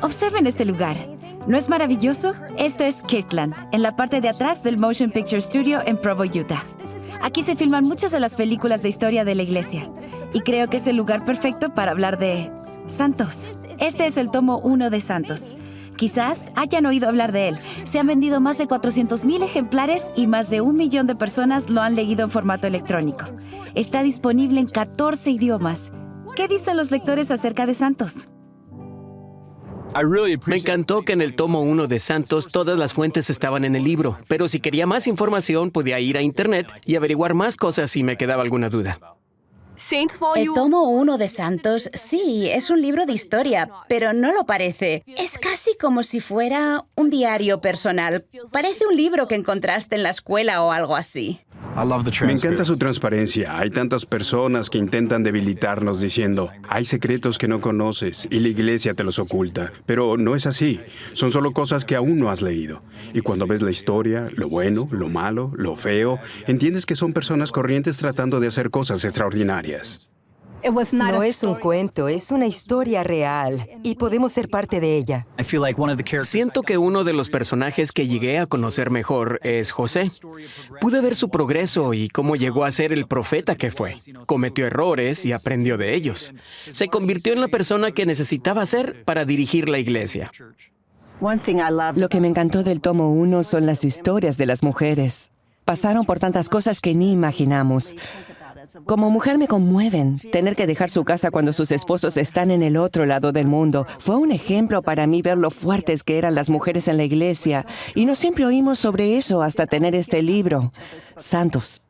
Observen este lugar. ¿No es maravilloso? Esto es Kirkland, en la parte de atrás del Motion Picture Studio en Provo, Utah. Aquí se filman muchas de las películas de historia de la iglesia. Y creo que es el lugar perfecto para hablar de Santos. Este es el tomo 1 de Santos. Quizás hayan oído hablar de él. Se han vendido más de 400,000 ejemplares y más de 1 millón de personas lo han leído en formato electrónico. Está disponible en 14 idiomas. ¿Qué dicen los lectores acerca de Santos? Me encantó que en el tomo 1 de Santos todas las fuentes estaban en el libro, pero si quería más información podía ir a internet y averiguar más cosas si me quedaba alguna duda. El tomo 1 de Santos, sí, es un libro de historia, pero no lo parece. Es casi como si fuera un diario personal. Parece un libro que encontraste en la escuela o algo así. Me encanta su transparencia. Hay tantas personas que intentan debilitarnos diciendo, hay secretos que no conoces y la iglesia te los oculta. Pero no es así. Son solo cosas que aún no has leído. Y cuando ves la historia, lo bueno, lo malo, lo feo, entiendes que son personas corrientes tratando de hacer cosas extraordinarias. No es un cuento, es una historia real y podemos ser parte de ella. Siento que uno de los personajes que llegué a conocer mejor es José. Pude ver su progreso y cómo llegó a ser el profeta que fue. Cometió errores y aprendió de ellos. Se convirtió en la persona que necesitaba ser para dirigir la iglesia. Lo que me encantó del tomo 1 son las historias de las mujeres. Pasaron por tantas cosas que ni imaginamos. Como mujer me conmueven. Tener que dejar su casa cuando sus esposos están en el otro lado del mundo. Fue un ejemplo para mí ver lo fuertes que eran las mujeres en la iglesia. Y no siempre oímos sobre eso hasta tener este libro. Santos.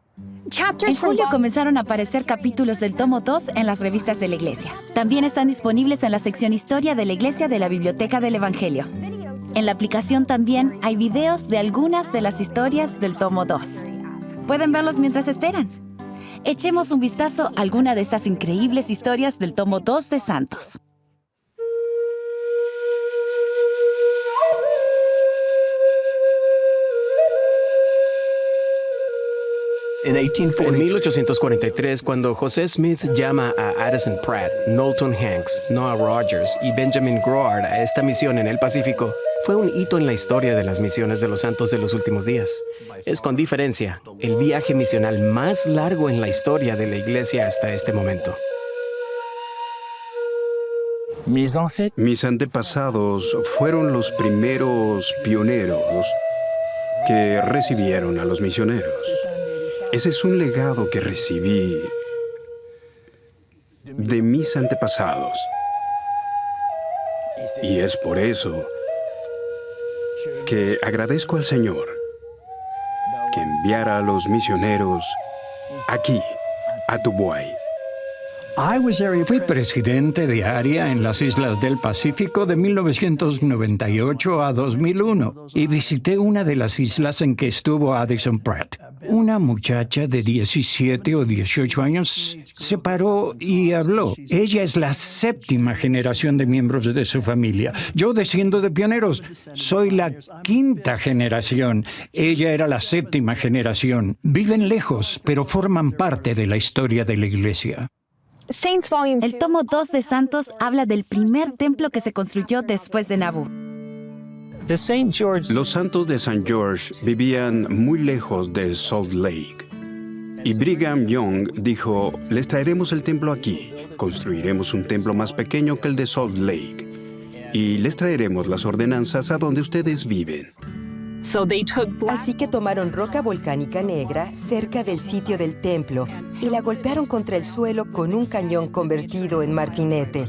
En julio comenzaron a aparecer capítulos del tomo 2 en las revistas de la iglesia. También están disponibles en la sección Historia de la Iglesia de la Biblioteca del Evangelio. En la aplicación también hay videos de algunas de las historias del tomo 2. Pueden verlos mientras esperan. Echemos un vistazo a alguna de estas increíbles historias del tomo 2 de Santos. En 1843, cuando José Smith llama a Addison Pratt, Knowlton Hanks, Noah Rogers y Benjamin Groard a esta misión en el Pacífico, fue un hito en la historia de las misiones de los santos de los últimos días. Es con diferencia el viaje misional más largo en la historia de la iglesia hasta este momento. Mis antepasados fueron los primeros pioneros que recibieron a los misioneros. Ese es un legado que recibí de mis antepasados. Y es por eso que agradezco al Señor que enviara a los misioneros aquí, a Tubuai. Fui presidente de área en las islas del Pacífico de 1998 a 2001 y visité una de las islas en que estuvo Addison Pratt. Una muchacha de 17 o 18 años se paró y habló. Ella es la 7ª generación de miembros de su familia. Yo desciendo de pioneros. Soy la 5ª generación. Ella era la 7ª generación. Viven lejos, pero forman parte de la historia de la iglesia. El tomo 2 de Santos habla del primer templo que se construyó después de Nabú. Los santos de St. George vivían muy lejos de Salt Lake. Y Brigham Young dijo, les traeremos el templo aquí, construiremos un templo más pequeño que el de Salt Lake, y les traeremos las ordenanzas a donde ustedes viven. Así que tomaron roca volcánica negra cerca del sitio del templo y la golpearon contra el suelo con un cañón convertido en martinete.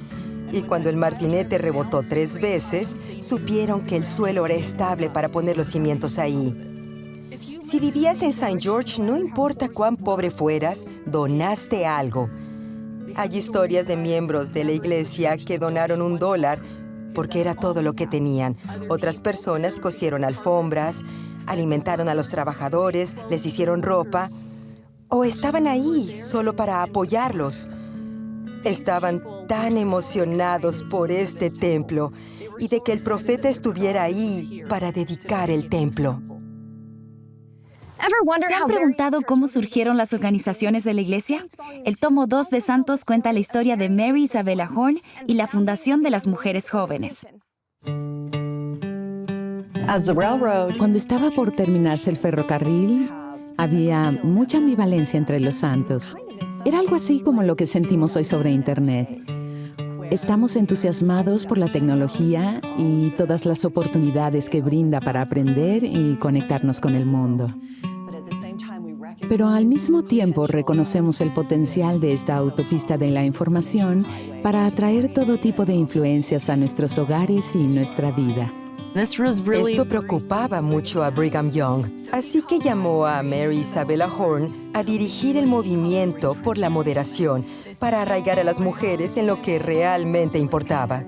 Y cuando el martinete rebotó 3 veces, supieron que el suelo era estable para poner los cimientos ahí. Si vivías en St. George, no importa cuán pobre fueras, donaste algo. Hay historias de miembros de la iglesia que donaron $1 porque era todo lo que tenían. Otras personas cosieron alfombras, alimentaron a los trabajadores, les hicieron ropa, o estaban ahí solo para apoyarlos. Estaban tan emocionados por este templo y de que el profeta estuviera ahí para dedicar el templo. ¿Se han preguntado cómo surgieron las organizaciones de la Iglesia? El tomo 2 de Santos cuenta la historia de Mary Isabella Horn y la fundación de las mujeres jóvenes. Cuando estaba por terminarse el ferrocarril, había mucha ambivalencia entre los santos. Era algo así como lo que sentimos hoy sobre Internet. Estamos entusiasmados por la tecnología y todas las oportunidades que brinda para aprender y conectarnos con el mundo. Pero al mismo tiempo reconocemos el potencial de esta autopista de la información para atraer todo tipo de influencias a nuestros hogares y nuestra vida. Esto preocupaba mucho a Brigham Young, así que llamó a Mary Isabella Horn a dirigir el movimiento por la moderación para arraigar a las mujeres en lo que realmente importaba.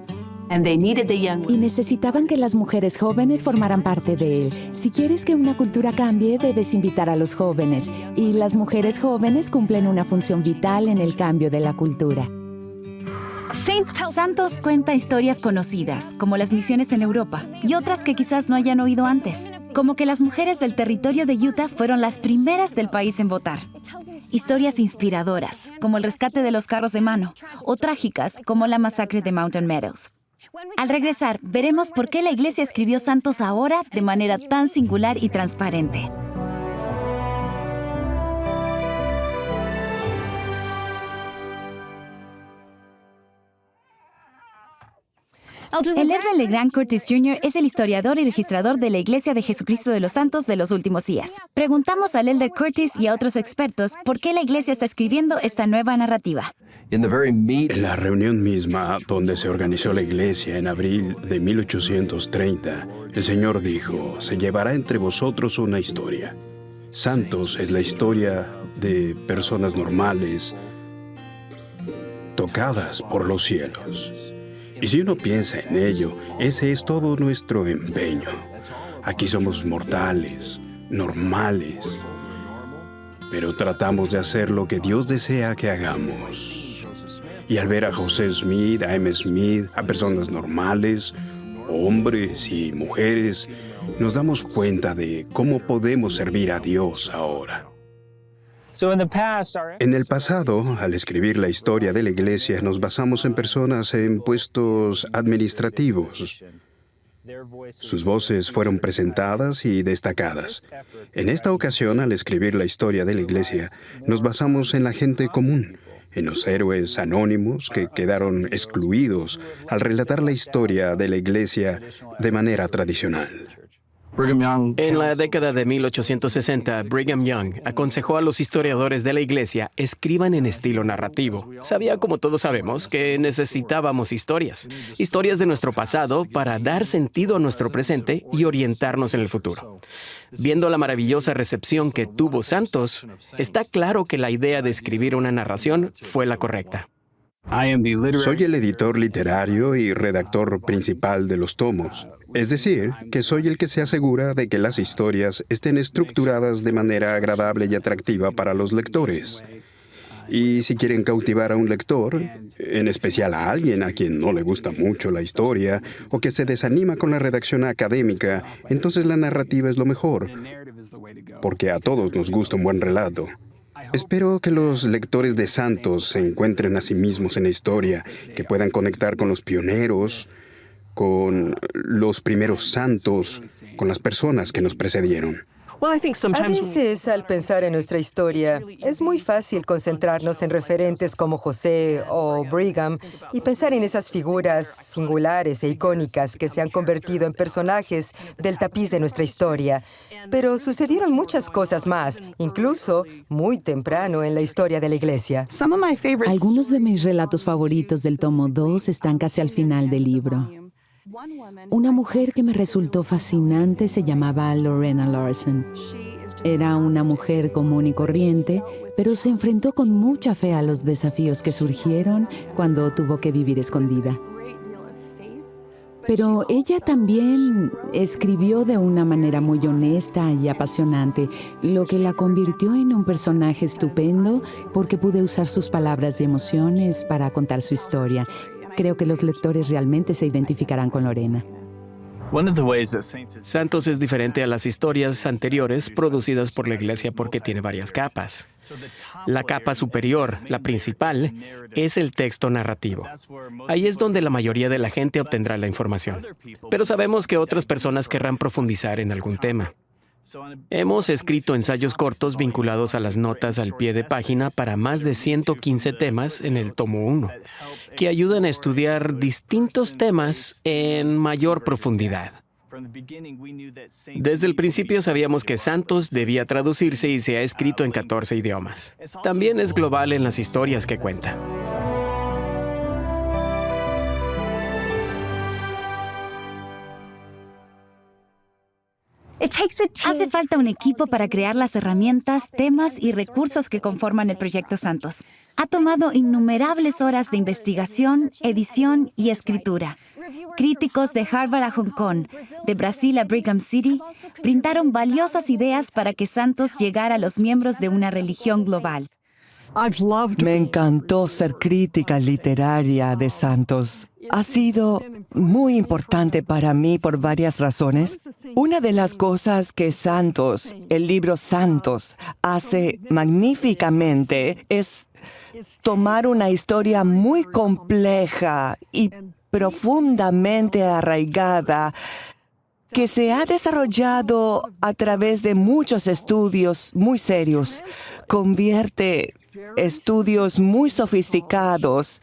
Y necesitaban que las mujeres jóvenes formaran parte de él. Si quieres que una cultura cambie, debes invitar a los jóvenes. Y las mujeres jóvenes cumplen una función vital en el cambio de la cultura. Santos cuenta historias conocidas, como las misiones en Europa, y otras que quizás no hayan oído antes, como que las mujeres del territorio de Utah fueron las primeras del país en votar. Historias inspiradoras, como el rescate de los carros de mano, o trágicas, como la masacre de Mountain Meadows. Al regresar, veremos por qué la Iglesia escribió Santos ahora de manera tan singular y transparente. El Elder LeGrand Curtis Jr. es el historiador y registrador de la Iglesia de Jesucristo de los Santos de los Últimos Días. Preguntamos al Elder Curtis y a otros expertos por qué la Iglesia está escribiendo esta nueva narrativa. En la reunión misma donde se organizó la Iglesia en abril de 1830, el Señor dijo, se llevará entre vosotros una historia. Santos es la historia de personas normales, tocadas por los cielos. Y si uno piensa en ello, ese es todo nuestro empeño. Aquí somos mortales, normales, pero tratamos de hacer lo que Dios desea que hagamos. Y al ver a José Smith, a M. Smith, a personas normales, hombres y mujeres, nos damos cuenta de cómo podemos servir a Dios ahora. En el pasado, al escribir la historia de la Iglesia, nos basamos en personas en puestos administrativos. Sus voces fueron presentadas y destacadas. En esta ocasión, al escribir la historia de la Iglesia, nos basamos en la gente común, en los héroes anónimos que quedaron excluidos al relatar la historia de la Iglesia de manera tradicional. En la década de 1860, Brigham Young aconsejó a los historiadores de la Iglesia escriban en estilo narrativo. Sabía, como todos sabemos, que necesitábamos historias de nuestro pasado para dar sentido a nuestro presente y orientarnos en el futuro. Viendo la maravillosa recepción que tuvo Santos, está claro que la idea de escribir una narración fue la correcta. Soy el editor literario y redactor principal de los tomos. Es decir, que soy el que se asegura de que las historias estén estructuradas de manera agradable y atractiva para los lectores. Y si quieren cautivar a un lector, en especial a alguien a quien no le gusta mucho la historia o que se desanima con la redacción académica, entonces la narrativa es lo mejor, porque a todos nos gusta un buen relato. Espero que los lectores de Santos se encuentren a sí mismos en la historia, que puedan conectar con los pioneros, con los primeros santos, con las personas que nos precedieron. A veces, al pensar en nuestra historia, es muy fácil concentrarnos en referentes como José o Brigham y pensar en esas figuras singulares e icónicas que se han convertido en personajes del tapiz de nuestra historia. Pero sucedieron muchas cosas más, incluso muy temprano en la historia de la Iglesia. Algunos de mis relatos favoritos del tomo 2 están casi al final del libro. Una mujer que me resultó fascinante se llamaba Lorena Larson. Era una mujer común y corriente, pero se enfrentó con mucha fe a los desafíos que surgieron cuando tuvo que vivir escondida. Pero ella también escribió de una manera muy honesta y apasionante, lo que la convirtió en un personaje estupendo porque pude usar sus palabras y emociones para contar su historia. Creo que los lectores realmente se identificarán con Lorena. Santos es diferente a las historias anteriores producidas por la Iglesia porque tiene varias capas. La capa superior, la principal, es el texto narrativo. Ahí es donde la mayoría de la gente obtendrá la información. Pero sabemos que otras personas querrán profundizar en algún tema. Hemos escrito ensayos cortos vinculados a las notas al pie de página para más de 115 temas en el tomo 1, que ayudan a estudiar distintos temas en mayor profundidad. Desde el principio sabíamos que Santos debía traducirse y se ha escrito en 14 idiomas. También es global en las historias que cuenta. Hace falta un equipo para crear las herramientas, temas y recursos que conforman el Proyecto Santos. Ha tomado innumerables horas de investigación, edición y escritura. Críticos de Harvard a Hong Kong, de Brasil a Brigham City, brindaron valiosas ideas para que Santos llegara a los miembros de una religión global. Me encantó ser crítica literaria de Santos. Ha sido muy importante para mí por varias razones. Una de las cosas que Santos, el libro Santos, hace magníficamente es tomar una historia muy compleja y profundamente arraigada que se ha desarrollado a través de muchos estudios muy serios. Convierte estudios muy sofisticados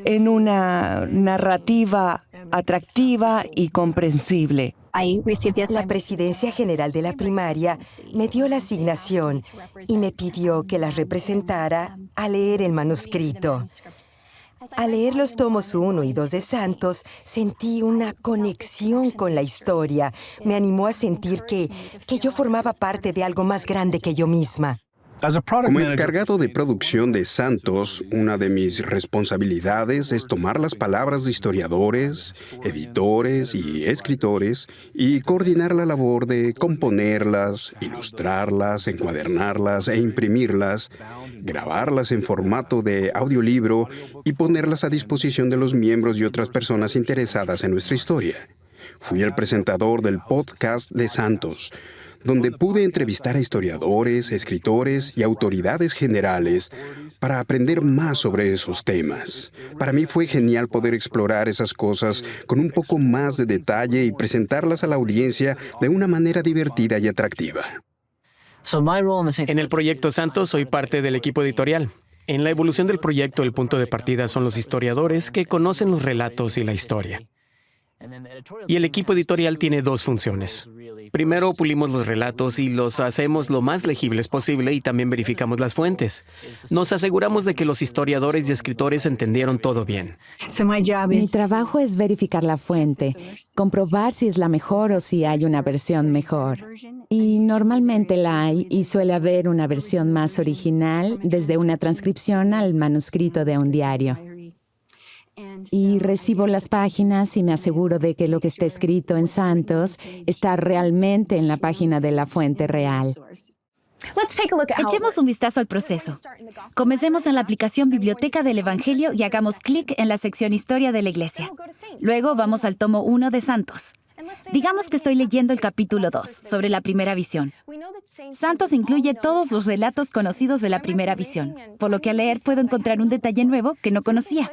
en una narrativa atractiva y comprensible. La Presidencia General de la Primaria me dio la asignación y me pidió que la representara a leer el manuscrito. Al leer los tomos 1 y 2 de Santos, sentí una conexión con la historia. Me animó a sentir que yo formaba parte de algo más grande que yo misma. Como encargado de producción de Santos, una de mis responsabilidades es tomar las palabras de historiadores, editores y escritores y coordinar la labor de componerlas, ilustrarlas, encuadernarlas e imprimirlas, grabarlas en formato de audiolibro y ponerlas a disposición de los miembros y otras personas interesadas en nuestra historia. Fui el presentador del podcast de Santos, donde pude entrevistar a historiadores, escritores y autoridades generales para aprender más sobre esos temas. Para mí fue genial poder explorar esas cosas con un poco más de detalle y presentarlas a la audiencia de una manera divertida y atractiva. En el Proyecto Santos soy parte del equipo editorial. En la evolución del proyecto, el punto de partida son los historiadores que conocen los relatos y la historia. Y el equipo editorial tiene dos funciones. Primero, pulimos los relatos y los hacemos lo más legibles posible y también verificamos las fuentes. Nos aseguramos de que los historiadores y escritores entendieron todo bien. Mi trabajo es verificar la fuente, comprobar si es la mejor o si hay una versión mejor. Y normalmente la hay y suele haber una versión más original, desde una transcripción al manuscrito de un diario. Y recibo las páginas y me aseguro de que lo que está escrito en Santos está realmente en la página de la fuente real. Echemos un vistazo al proceso. Comencemos en la aplicación Biblioteca del Evangelio y hagamos clic en la sección Historia de la Iglesia. Luego vamos al tomo 1 de Santos. Digamos que estoy leyendo el capítulo 2, sobre la primera visión. Santos incluye todos los relatos conocidos de la primera visión, por lo que al leer puedo encontrar un detalle nuevo que no conocía.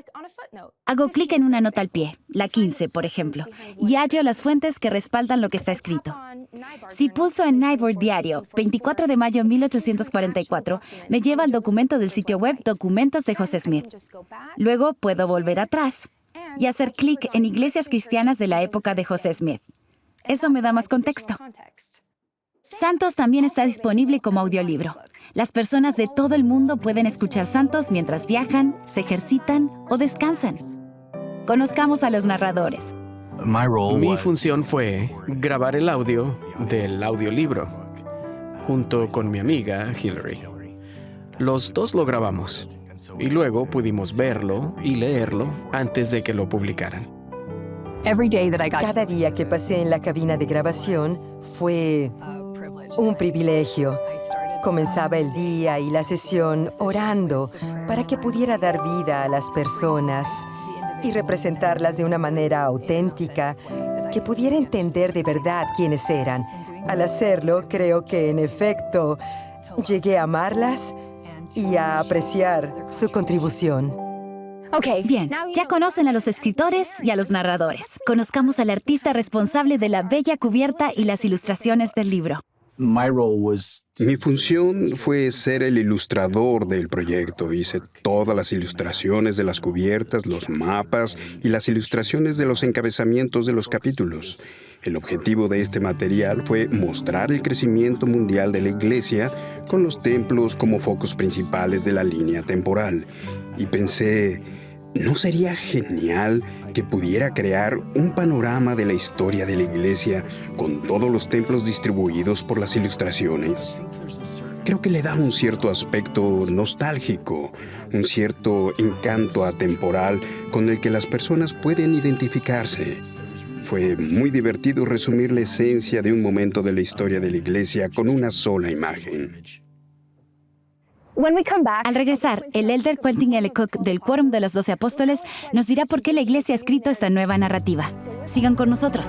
Hago clic en una nota al pie, la 15, por ejemplo, y hallo las fuentes que respaldan lo que está escrito. Si pulso en Nyborg Diario, 24 de mayo de 1844, me lleva al documento del sitio web Documentos de José Smith. Luego puedo volver atrás y hacer clic en Iglesias Cristianas de la época de José Smith. Eso me da más contexto. Santos también está disponible como audiolibro. Las personas de todo el mundo pueden escuchar Santos mientras viajan, se ejercitan o descansan. Conozcamos a los narradores. Mi función fue grabar el audio del audiolibro, junto con mi amiga Hillary. Los dos lo grabamos, y luego pudimos verlo y leerlo antes de que lo publicaran. Cada día que pasé en la cabina de grabación fue un privilegio. Comenzaba el día y la sesión orando para que pudiera dar vida a las personas y representarlas de una manera auténtica que pudiera entender de verdad quiénes eran. Al hacerlo, creo que, en efecto, llegué a amarlas y a apreciar su contribución. Bien, ya conocen a los escritores y a los narradores. Conozcamos al artista responsable de la bella cubierta y las ilustraciones del libro. Mi función fue ser el ilustrador del proyecto. Hice todas las ilustraciones de las cubiertas, los mapas y las ilustraciones de los encabezamientos de los capítulos. El objetivo de este material fue mostrar el crecimiento mundial de la Iglesia con los templos como focos principales de la línea temporal. Y pensé, ¿no sería genial que pudiera crear un panorama de la historia de la Iglesia con todos los templos distribuidos por las ilustraciones? Creo que le da un cierto aspecto nostálgico, un cierto encanto atemporal con el que las personas pueden identificarse. Fue muy divertido resumir la esencia de un momento de la historia de la Iglesia con una sola imagen. Al regresar, el elder Quentin L. Cook del Quórum de los 12 Apóstoles nos dirá por qué la Iglesia ha escrito esta nueva narrativa. Sigan con nosotros.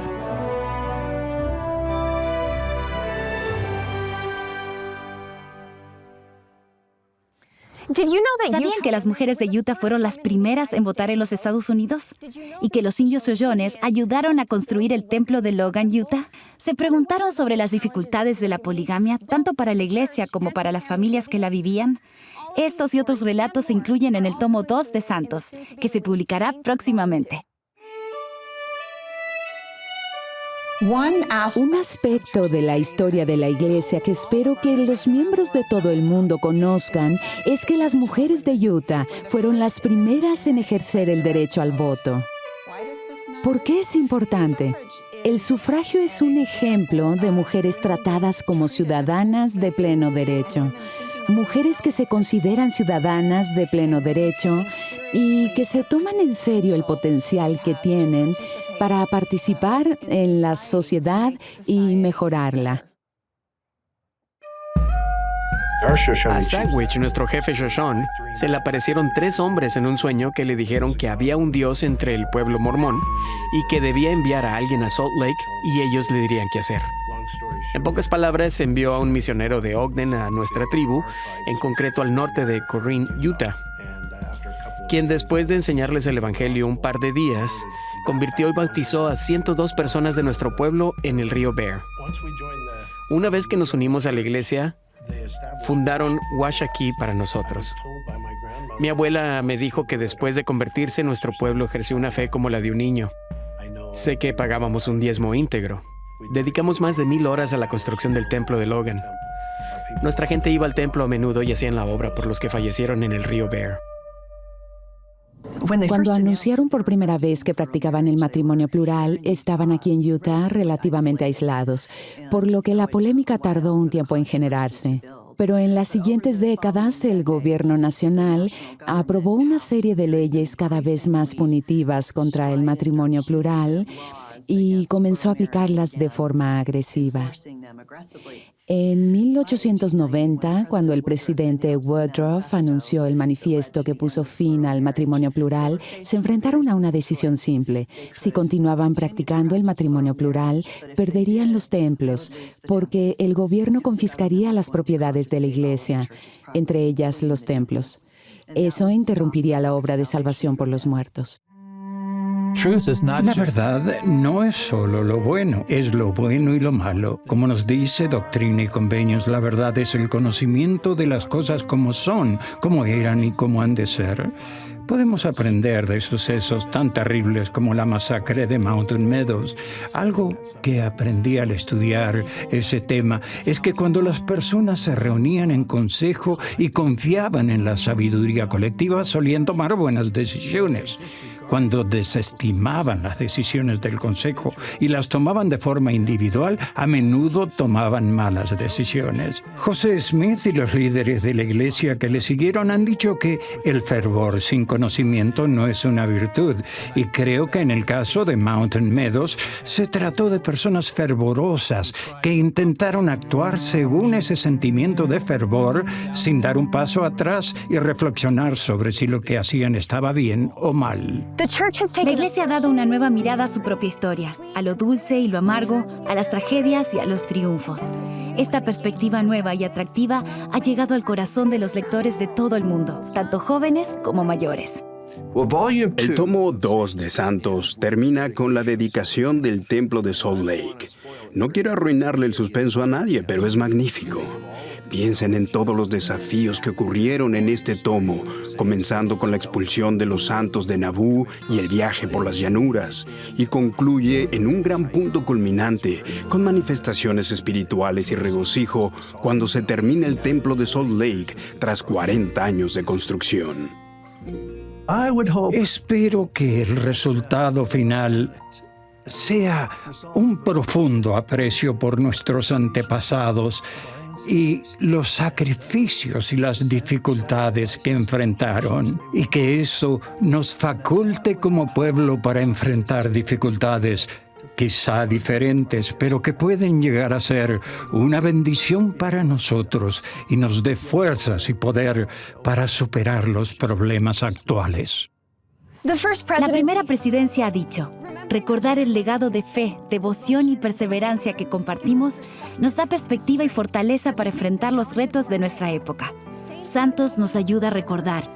¿Sabían que las mujeres de Utah fueron las primeras en votar en los Estados Unidos? ¿Y que los indios Shoshones ayudaron a construir el templo de Logan, Utah? ¿Se preguntaron sobre las dificultades de la poligamia, tanto para la iglesia como para las familias que la vivían? Estos y otros relatos se incluyen en el tomo 2 de Santos, que se publicará próximamente. Un aspecto de la historia de la Iglesia que espero que los miembros de todo el mundo conozcan es que las mujeres de Utah fueron las primeras en ejercer el derecho al voto. ¿Por qué es importante? El sufragio es un ejemplo de mujeres tratadas como ciudadanas de pleno derecho. Mujeres que se consideran ciudadanas de pleno derecho y que se toman en serio el potencial que tienen para participar en la sociedad y mejorarla. A Sagwitch, nuestro jefe Shoshone, se le aparecieron 3 hombres en un sueño que le dijeron que había un Dios entre el pueblo mormón y que debía enviar a alguien a Salt Lake y ellos le dirían qué hacer. En pocas palabras, envió a un misionero de Ogden a nuestra tribu, en concreto al norte de Corrine, Utah, quien después de enseñarles el evangelio un par de días, convirtió y bautizó a 102 personas de nuestro pueblo en el río Bear. Una vez que nos unimos a la iglesia, fundaron Washakie para nosotros. Mi abuela me dijo que después de convertirse, nuestro pueblo ejerció una fe como la de un niño. Sé que pagábamos un diezmo íntegro. Dedicamos más de 1000 horas a la construcción del templo de Logan. Nuestra gente iba al templo a menudo y hacían la obra por los que fallecieron en el río Bear. Cuando anunciaron por primera vez que practicaban el matrimonio plural, estaban aquí en Utah relativamente aislados, por lo que la polémica tardó un tiempo en generarse. Pero en las siguientes décadas, el gobierno nacional aprobó una serie de leyes cada vez más punitivas contra el matrimonio plural y comenzó a aplicarlas de forma agresiva. En 1890, cuando el presidente Woodruff anunció el manifiesto que puso fin al matrimonio plural, se enfrentaron a una decisión simple. Si continuaban practicando el matrimonio plural, perderían los templos, porque el gobierno confiscaría las propiedades de la iglesia, entre ellas los templos. Eso interrumpiría la obra de salvación por los muertos. La verdad no es solo lo bueno, es lo bueno y lo malo. Como nos dice Doctrina y Convenios, la verdad es el conocimiento de las cosas como son, como eran y como han de ser. Podemos aprender de sucesos tan terribles como la masacre de Mountain Meadows. Algo que aprendí al estudiar ese tema es que cuando las personas se reunían en consejo y confiaban en la sabiduría colectiva, solían tomar buenas decisiones. Cuando desestimaban las decisiones del consejo y las tomaban de forma individual, a menudo tomaban malas decisiones. José Smith y los líderes de la iglesia que le siguieron han dicho que el fervor sin conocimiento conocimiento no es una virtud, y creo que en el caso de Mountain Meadows se trató de personas fervorosas que intentaron actuar según ese sentimiento de fervor sin dar un paso atrás y reflexionar sobre si lo que hacían estaba bien o mal. La Iglesia ha dado una nueva mirada a su propia historia, a lo dulce y lo amargo, a las tragedias y a los triunfos. Esta perspectiva nueva y atractiva ha llegado al corazón de los lectores de todo el mundo, tanto jóvenes como mayores. El tomo 2 de Santos termina con la dedicación del templo de Salt Lake. No quiero arruinarle el suspenso a nadie, pero es magnífico. Piensen en todos los desafíos que ocurrieron en este tomo, comenzando con la expulsión de los santos de Nabú y el viaje por las llanuras, y concluye en un gran punto culminante, con manifestaciones espirituales y regocijo cuando se termina el templo de Salt Lake tras 40 años de construcción. Espero que el resultado final sea un profundo aprecio por nuestros antepasados y los sacrificios y las dificultades que enfrentaron, y que eso nos faculte como pueblo para enfrentar dificultades quizá diferentes, pero que pueden llegar a ser una bendición para nosotros y nos dé fuerzas y poder para superar los problemas actuales. La primera presidencia ha dicho: recordar el legado de fe, devoción y perseverancia que compartimos nos da perspectiva y fortaleza para enfrentar los retos de nuestra época. Santos nos ayuda a recordar.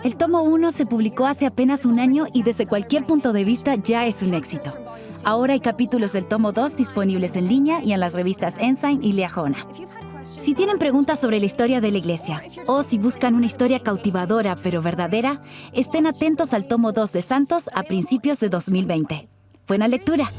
El tomo 1 se publicó hace apenas un año y desde cualquier punto de vista ya es un éxito. Ahora hay capítulos del tomo 2 disponibles en línea y en las revistas Ensign y Liahona. Si tienen preguntas sobre la historia de la Iglesia, o si buscan una historia cautivadora pero verdadera, estén atentos al tomo 2 de Santos a principios de 2020. ¡Buena lectura!